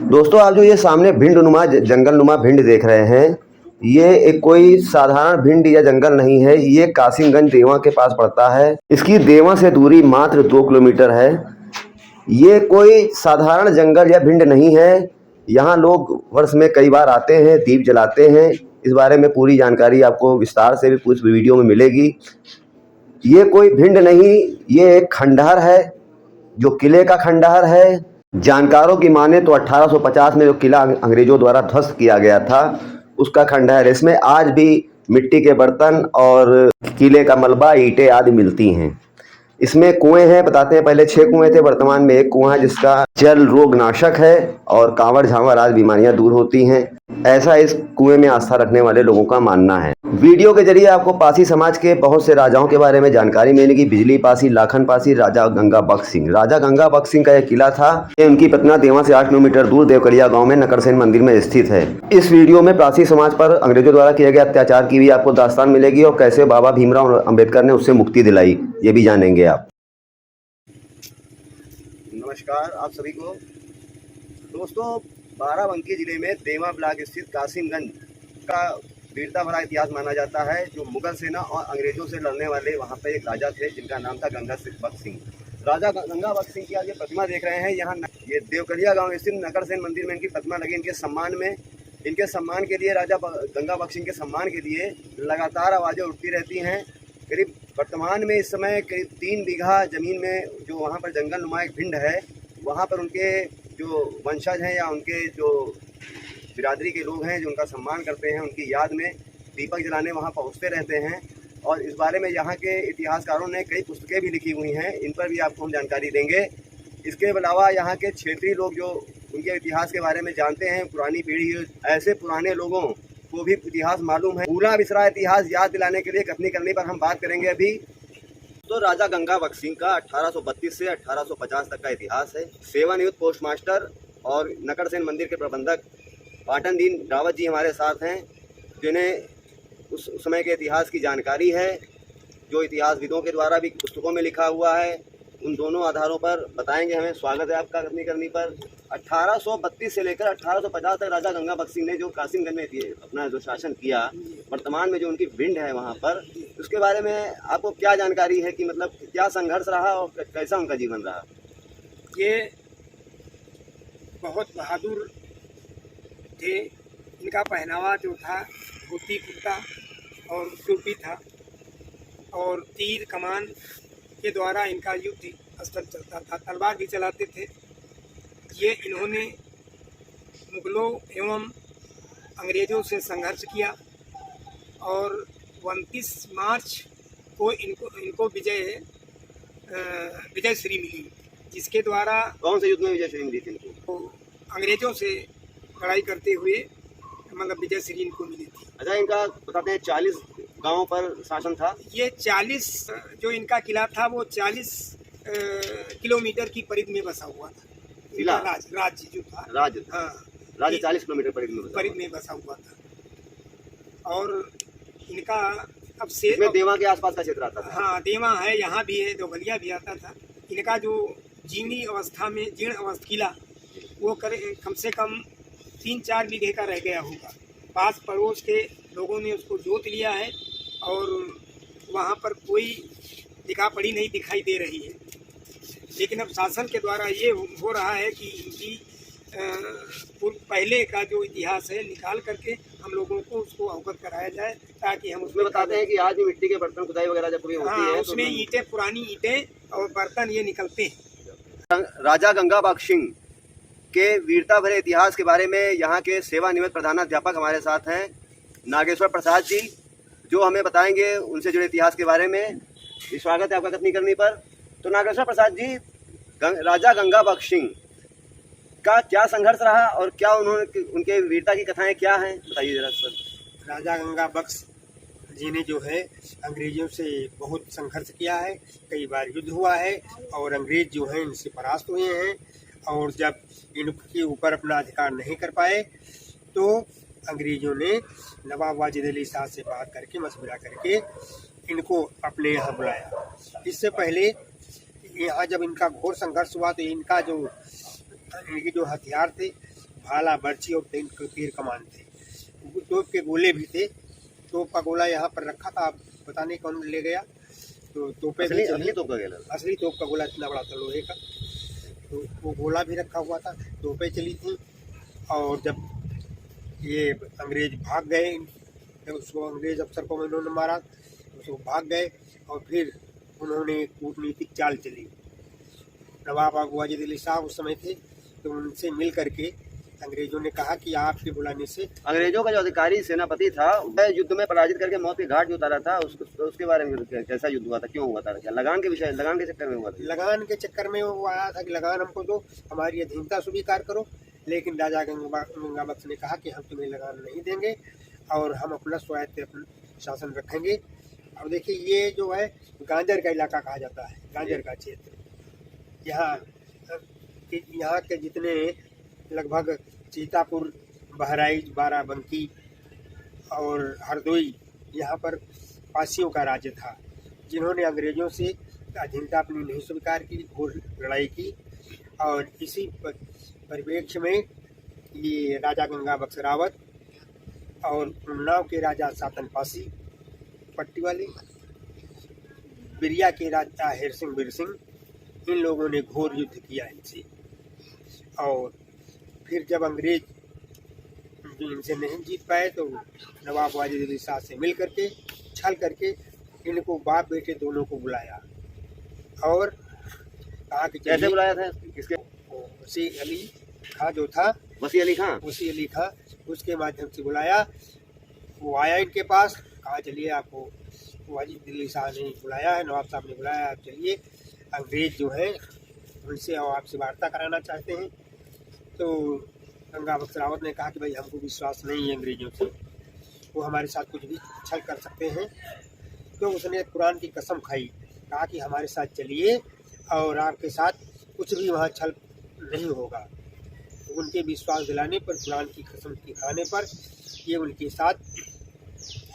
दोस्तों, आप जो ये सामने भिंड नुमा जंगल नुमा भिंड देख रहे हैं, ये एक कोई साधारण भिंड या जंगल नहीं है। ये कासिमगंज देवा के पास पड़ता है। इसकी देवा से दूरी मात्र 2 किलोमीटर है। ये कोई साधारण जंगल या भिंड नहीं है। यहाँ लोग वर्ष में कई बार आते हैं, दीप जलाते हैं। इस बारे में पूरी जानकारी आपको विस्तार से भी पूरी वीडियो में मिलेगी। ये कोई भिंड नहीं, ये एक खंडहर है, जो किले का खंडहर है। जानकारों की माने तो 1850 में जो किला अंग्रेजों द्वारा ध्वस्त किया गया था, उसका खंडहर। इसमें आज भी मिट्टी के बर्तन और किले का मलबा, ईंटें आदि मिलती हैं। इसमें कुएं हैं, बताते हैं। पहले 6 कुएं थे, वर्तमान में 1 कुआं है जिसका जल रोग नाशक है और कांवड़ झांवड़ आदि बीमारियां दूर होती हैं, ऐसा इस कुएं में आस्था रखने वाले लोगों का मानना है। वीडियो के जरिए आपको पासी समाज के बहुत से राजाओं के बारे में जानकारी मिलेगी। बिजली पासी, लाखन पासी, राजा गंगा बख्श सिंह। राजा गंगा बख्श सिंह का यह किला था। ये उनकी पटना देवा से 8 किलोमीटर दूर देवकलिया गांव में नकरसेन मंदिर में स्थित है। इस वीडियो में पासी समाज पर अंग्रेजों द्वारा किए गए अत्याचार की भी आपको दास्तान मिलेगी और कैसे बाबा भीमराव अम्बेडकर ने उससे मुक्ति दिलाई, ये भी जानेंगे आप। नमस्कार आप सभी को। दोस्तों, बाराबंकी जिले में देवा ब्लॉक स्थित कासिमगंज का वीरता भरा इतिहास माना जाता है। जो मुगल सेना और अंग्रेजों से लड़ने वाले वहाँ पे एक राजा थे जिनका नाम था गंगा बख्श सिंह। राजा गंगा बख्श सिंह की आज ये प्रतिमा देख रहे हैं। यहाँ ये देवकलिया गांव स्थित नकरसेन मंदिर में इनकी प्रतिमा लगी। इनके सम्मान के लिए, राजा गंगा बख्श सिंह के सम्मान के लिए लगातार आवाज़ें उठती रहती हैं। करीब वर्तमान में इस समय करीब 3 बीघा ज़मीन में जो वहाँ पर जंगल नुमा एक भिंड है, वहाँ पर उनके जो वंशज हैं या उनके जो बिरादरी के लोग हैं जो उनका सम्मान करते हैं, उनकी याद में दीपक जलाने वहाँ पहुँचते रहते हैं। और इस बारे में यहाँ के इतिहासकारों ने कई पुस्तकें भी लिखी हुई हैं, इन पर भी आपको हम जानकारी देंगे। इसके अलावा यहाँ के क्षेत्रीय लोग जो उनके इतिहास के बारे में जानते हैं, पुरानी पीढ़ी, ऐसे पुराने लोगों को भी इतिहास मालूम है। भूला बिसरा इतिहास याद दिलाने के लिए कथनी करने पर हम बात करेंगे अभी। तो राजा गंगा बख्श सिंह का 1832 से 1850 तक का इतिहास है। सेवानिवृत्त पोस्टमास्टर और नकरसेन मंदिर के प्रबंधक पाटन दीन रावत जी हमारे साथ हैं, जिन्हें उस समय के इतिहास की जानकारी है, जो इतिहासविदों के द्वारा भी पुस्तकों में लिखा हुआ है। उन दोनों आधारों पर बताएंगे हमें। स्वागत है आपका कथनी करनी पर। 1832 से लेकर 1850 तक राजा गंगा बख्श सिंह ने जो कासिमगंज में अपना जो शासन किया, वर्तमान में जो उनकी भिंड है वहाँ पर, उसके बारे में आपको क्या जानकारी है कि मतलब क्या संघर्ष रहा और कैसा उनका जीवन रहा? ये बहुत बहादुर थे। इनका पहनावा जो था धोती कुर्ता और टोपी था, और तीर कमान के द्वारा इनका युद्ध स्थल चलता था। तलवार भी चलाते थे। ये इन्होंने मुगलों एवं अंग्रेज़ों से संघर्ष किया और 29 मार्च को इनको विजय श्री मिली, जिसके द्वारा कौन से युद्ध में विजय श्री मिली थी इनको? तो अंग्रेज़ों से लड़ाई करते हुए मतलब विजय श्री इनको मिली थी। अच्छा, इनका बताते हैं 40 गांवों पर शासन था। ये 40 जो इनका किला था वो 40 किलोमीटर की परिधि में बसा हुआ था। राज्य जो था, राज्य 40 किलोमीटर परिधि में बसा हुआ था। और इनका अब से देवा के आसपास का क्षेत्र आता था। हाँ, देवा है, यहाँ भी है, दोगलिया भी आता था। इनका जो जीर्ण अवस्था किला वो कम से कम 3-4 बीघे का रह गया होगा। पास पड़ोस के लोगों ने उसको जोत लिया है और वहाँ पर कोई लिखा पढ़ी नहीं दिखाई दे रही है। लेकिन अब शासन के द्वारा ये हो रहा है कि इनकी पहले का जो इतिहास है निकाल करके हम लोगों को उसको अवगत कराया जाए, ताकि हम उसमें बताते हैं कि आज भी मिट्टी के बर्तन खुदाई वगैरह जब पूरी होती है, उसमें ईंटें, पुरानी ईंटें और बर्तन ये निकलते हैं। राजा गंगा बख्श सिंह के वीरता भरे इतिहास के बारे में यहाँ के सेवानिवृत्त प्रधानाध्यापक हमारे साथ हैं नागेश्वर प्रसाद जी, जो हमें बताएंगे उनसे जुड़े इतिहास के बारे में। स्वागत है आपका कथनी करनी पर। तो नागेश्वर प्रसाद जी, राजा गंगा बख्श सिंह का क्या संघर्ष रहा और क्या उनके वीरता की कथाएं क्या हैं, बताइए जरा सर। राजा गंगा बख्श जी ने जो है अंग्रेजों से बहुत संघर्ष किया है, कई बार युद्ध हुआ है और अंग्रेज जो है इनसे परास्त हुए हैं। और जब इनके ऊपर अपना अधिकार नहीं कर पाए तो अंग्रेजों ने नवाब वाजिद अली शाह से बात करके, मशवरा करके इनको अपने यहाँ बुलाया। इससे पहले यहाँ जब इनका घोर संघर्ष हुआ तो इनके जो हथियार थे, भाला, बर्छी और 3 तीर कमान थे। तोप के गोले भी थे। तोप का गोला यहाँ पर रखा था, अब पता नहीं कौन ले गया। तो तोपें भी चली। असली तोप का गोला, असली तोप का गोला इतना बड़ा था लोहे का, तो वो गोला भी रखा हुआ था। तोपें चली थी। और जब ये अंग्रेज भाग गए, जब उसको अंग्रेज अफसर को उन्होंने मारा, उसको भाग गए और फिर उन्होंने कूटनीतिक चाल चली। नवाब वाजिद अली साहब उस समय थे, तो उनसे मिल करके अंग्रेजों ने कहा कि आपके बुलाने से अंग्रेजों का जो अधिकारी सेनापति था वह युद्ध में पराजित करके मौत के घाट जो उतारा था, उसके बारे में कैसा युद्ध हुआ था, क्यों हुआ था, क्या लगान के चक्कर में हुआ था? लगान के चक्कर में वो आया था कि लगान हमको दो, हमारी अधीनता स्वीकार करो। लेकिन राजा गंगा बख्श ने कहा कि हम तुम्हें लगान नहीं देंगे और हम अपना स्वायत्त शासन रखेंगे। अब देखिए, ये जो है गांजर का इलाका कहा जाता है, गांजर का क्षेत्र। यहाँ के जितने लगभग सीतापुर, बहराइच, बाराबंकी और हरदोई, यहाँ पर पासियों का राज्य था, जिन्होंने अंग्रेजों से अधीनता अपनी नहीं स्वीकार की, घोर लड़ाई की। और इसी परिप्रेक्ष्य में ये राजा गंगा बख्श रावत और उन्नाव के राजा सातन पासी पट्टी वाले, बिरिया के राजा हेर सिंह बीर सिंह, इन लोगों ने घोर युद्ध किया इनसे। और फिर जब अंग्रेज इनसे नहीं जीत पाए तो नवाब वाजिद अली शाह से मिल करके, छल करके इनको बाप बेटे दोनों को बुलाया और कहा कि कैसे बुलाया था, किसके? वसी अली खां जो था, वसी अली खां, वसी अली खां, उसके माध्यम से बुलाया। वो आया इनके पास, कहा चलिए आपको वाजिद अली शाह ने बुलाया है, नवाब साहब ने बुलाया है, आप चलिए, अंग्रेज जो है उनसे और आपसे वार्ता कराना चाहते हैं। तो गंगा बख्श रावत ने कहा कि भाई हमको विश्वास नहीं है अंग्रेजों से, वो हमारे साथ कुछ भी छल कर सकते हैं। तो उसने कुरान की कसम खाई, कहा कि हमारे साथ चलिए और आपके साथ कुछ भी वहाँ छल नहीं होगा। तो उनके विश्वास दिलाने पर, कुरान की कसम की खाने पर, ये उनके साथ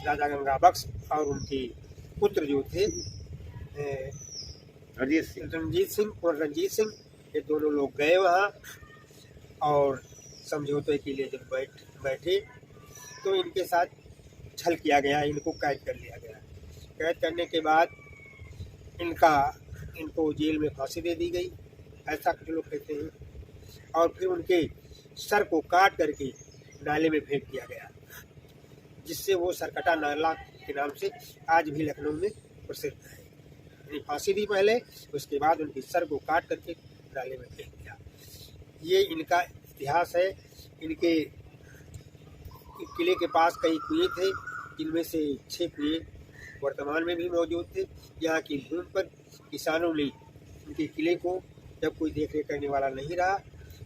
राजा गंगा बख्श और उनके पुत्र जो थे रणजीत सिंह, ये दोनों लोग गए वहाँ और समझौते के लिए जब बैठे तो इनके साथ छल किया गया, इनको कैद कर लिया गया। कैद करने के बाद इनको जेल में फांसी दे दी गई, ऐसा कुछ लोग कहते हैं। और फिर उनके सर को काट करके नाले में फेंक दिया गया, जिससे वो सरकटा नाला के नाम से आज भी लखनऊ में प्रसिद्ध है। फांसी दी पहले, उसके बाद उनके सर को काट करके नाले में फेंक दिया। ये इनका इतिहास है। इनके किले के पास कई कुएं थे, जिनमें से 6 कुएं वर्तमान में भी मौजूद थे। यहाँ की भूमि पर किसानों ने उनके किले को, जब कोई देख रेख करने वाला नहीं रहा,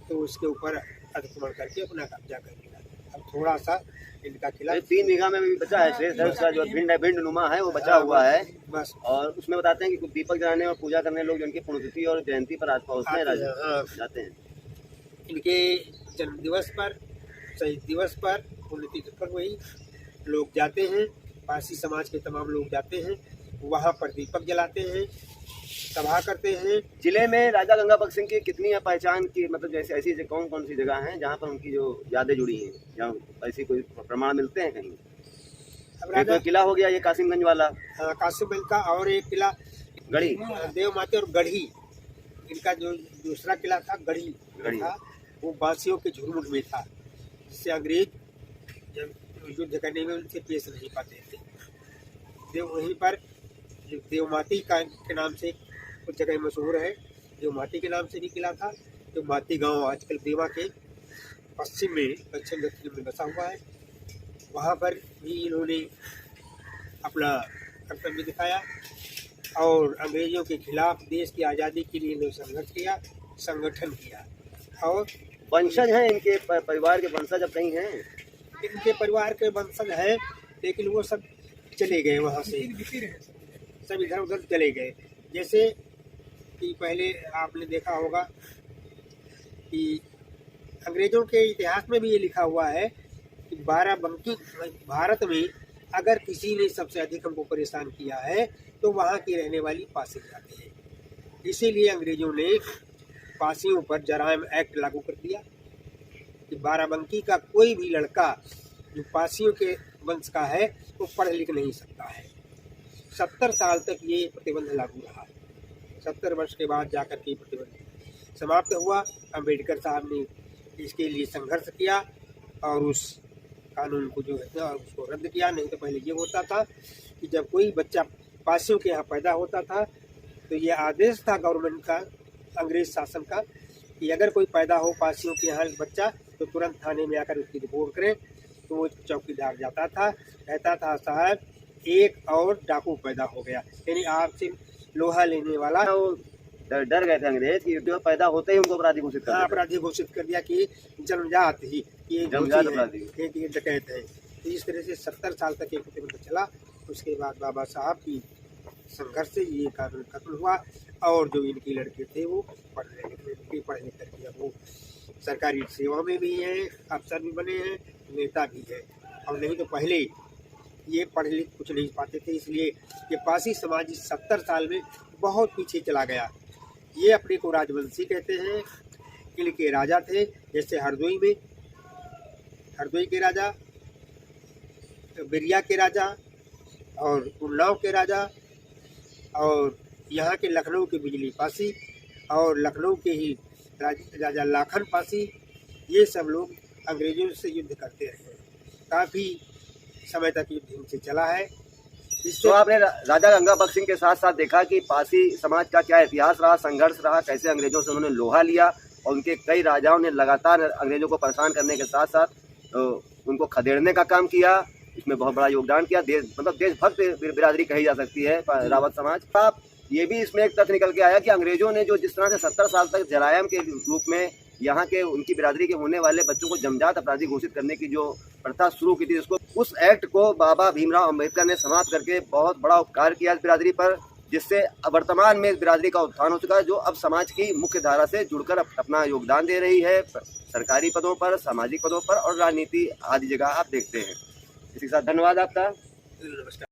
तो उसके ऊपर अतिक्रमण करके अपना कब्जा कर लिया। अब थोड़ा सा इनका किला 3 बीघा में भी बचा है, शेष उसका जो भिंड नुमा है वो बचा हुआ है बस। और उसमें बताते हैं कि कुछ दीपक जलाने और पूजा करने लोग जिनकी पुण्यतिथि और जयंती पर आस-पास जाते हैं। इनके जन्म दिवस पर, शहीद दिवस पर, पुण्यतिथि पर वही लोग जाते हैं। पारसी समाज के तमाम लोग जाते हैं, वहाँ पर दीपक जलाते हैं, सभा करते हैं। जिले में राजा गंगा बख्श सिंह की कितनी पहचान की, मतलब जैसे ऐसी कौन सी जगह हैं जहाँ पर उनकी जो यादें जुड़ी हैं, जहाँ ऐसी कोई प्रमाण मिलते हैं कहीं? अब राजा किला हो गया ये कासिमगंज वाला, हाँ, कासिमगंज का, और एक किला गढ़ी, देव माते और गढ़ी। इनका जो दूसरा किला था गढ़ी था, वो बांसियों के झुरमुट में था, जिससे अंग्रेज जब युद्ध करने में उनसे पेश नहीं पाते थे। वहीं पर देवमाती के नाम से कुछ जगह मशहूर है, देवमाती के नाम से भी किला था। देवमाती गांव आजकल देवा के पश्चिम दक्षिण में बसा हुआ है। वहाँ पर भी इन्होंने अपना कर्तव्य दिखाया और अंग्रेजों के खिलाफ देश की आज़ादी के लिए इन्होंने संघर्ष किया, संगठन किया। और वंशज हैं इनके, परिवार के वंशज अब कहीं हैं? इनके परिवार के वंशज हैं, लेकिन वो सब चले गए वहाँ से, सब इधर उधर चले गए। जैसे कि पहले आपने देखा होगा कि अंग्रेज़ों के इतिहास में भी ये लिखा हुआ है कि बाराबंकी भारत में अगर किसी ने सबसे अधिक हमको परेशान किया है तो वहाँ की रहने वाली पासी जाति है। इसीलिए अंग्रेज़ों ने पासियों पर जराइम एक्ट लागू कर दिया कि बाराबंकी का कोई भी लड़का जो पासियों के वंश का है वो पढ़ लिख नहीं सकता है। 70 साल तक ये प्रतिबंध लागू रहा। 70 वर्ष के बाद जाकर के प्रतिबंध समाप्त हुआ। अम्बेडकर साहब ने इसके लिए संघर्ष किया और उस कानून को जो है उसको रद्द किया। नहीं तो पहले ये होता था कि जब कोई बच्चा पासियों के यहाँ पैदा होता था तो ये आदेश था गवर्नमेंट का, अंग्रेज शासन का, कि अगर कोई पैदा हो पासियों के यहाँ बच्चा तो तुरंत थाने में आकर उसकी रिपोर्ट करे। तो वो चौकीदार जाता था, कहता था साहब एक और डाकू पैदा हो गया, यानी आपसे लोहा लेने वाला। वो डर गए थे अंग्रेज कि जो पैदा होते ही उनको अपराधी घोषित कर दिया। अपराधी घोषित कर दिया कि जन्मजात ही ये जन्मजात अपराधी, ये डकैत है। तो इस तरह से 70 साल तक ये प्रतिबंध चला। उसके बाद बाबा साहब की संघर्ष से ये कानून खत्म हुआ और जो इनके लड़के थे वो पढ़ लिख करके वो सरकारी सेवा में भी हैं, अफसर भी बने हैं, नेता भी है। और नहीं तो पहले ये पढ़ लिख कुछ नहीं पाते थे, इसलिए ये पासी समाज इस 70 साल में बहुत पीछे चला गया। ये अपने को राजवंशी कहते हैं, किले के राजा थे, जैसे हरदोई में हरदोई के राजा, बिरिया के राजा और उन्नाव के राजा, और यहाँ के लखनऊ के बिजली पासी और लखनऊ के ही राजा लाखन पासी, ये सब लोग अंग्रेजों से युद्ध करते रहे। काफ़ी समय तक युद्ध इनसे चला है। तो आपने राजा गंगा बख्श सिंह के साथ साथ देखा कि पासी समाज का क्या इतिहास रहा, संघर्ष रहा, कैसे अंग्रेजों से उन्होंने लोहा लिया और उनके कई राजाओं ने लगातार अंग्रेजों को परेशान करने के साथ साथ उनको खदेड़ने का काम किया। इसमें बहुत बड़ा योगदान किया। देशभक्त बिरादरी कही जा सकती है रावत समाज। आप ये भी इसमें एक तथ्य निकल के आया कि अंग्रेजों ने जो जिस तरह से 70 साल तक जरायम के रूप में यहाँ के उनकी बिरादरी के होने वाले बच्चों को जमजात अपराधी घोषित करने की जो प्रथा शुरू की थी, उसको उस एक्ट को बाबा भीमराव अम्बेडकर ने समाप्त करके बहुत बड़ा उपकार किया इस बिरादरी पर, जिससे वर्तमान में इस बिरादरी का उत्थान हो चुका है, जो अब समाज की मुख्य धारा से जुड़कर अपना योगदान दे रही है सरकारी पदों पर, सामाजिक पदों पर और राजनीति आदि जगह आप देखते हैं। इसी के साथ धन्यवाद आपका। नमस्कार।